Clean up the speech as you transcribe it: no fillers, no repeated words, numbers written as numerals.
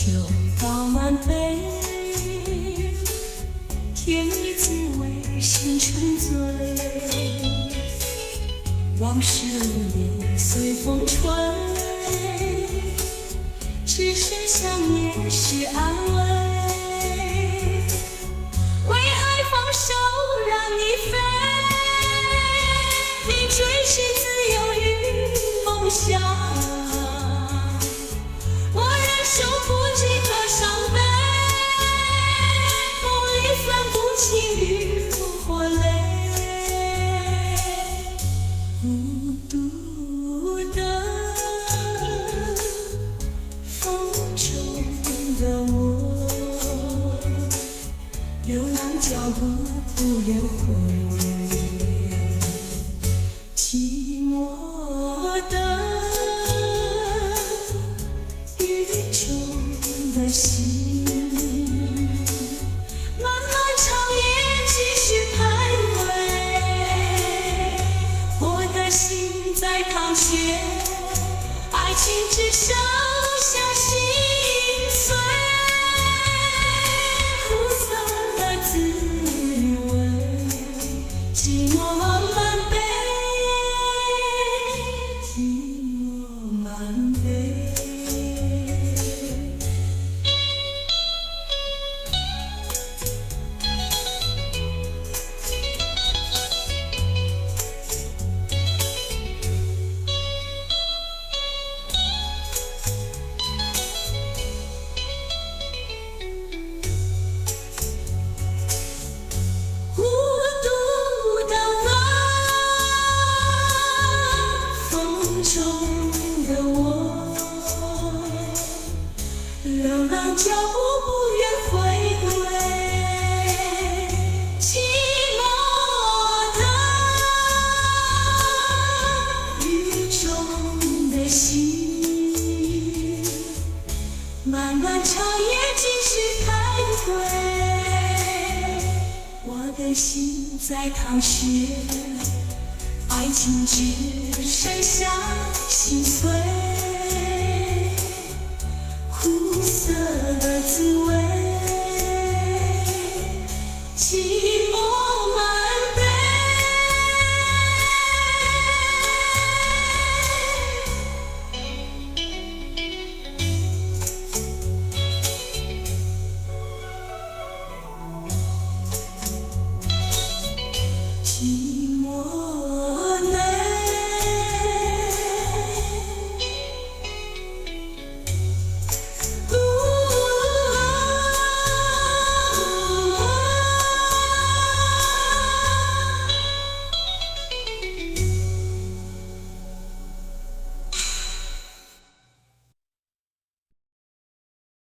酒倒满杯，甜蜜滋味心沉醉，往事也随风吹，只是想念是安慰，为爱放手让你飞，你追寻自由与梦想，我忍受不尽的伤悲，梦里分不清雨或泪，孤独的风中的我，流浪脚步不言悔，寂寞的雨中的心，漫漫长夜继续徘徊，我的心在淌血，爱情只剩下心碎，苦涩的滋味，寂寞满杯，寂寞满杯。孤独的风中的我，流浪脚步不愿回归，寂寞的雨中的心，漫漫长夜继续徘徊，我的心在淌血，爱情只剩下心碎，苦涩的滋味，寂寞满杯。寂寞泪，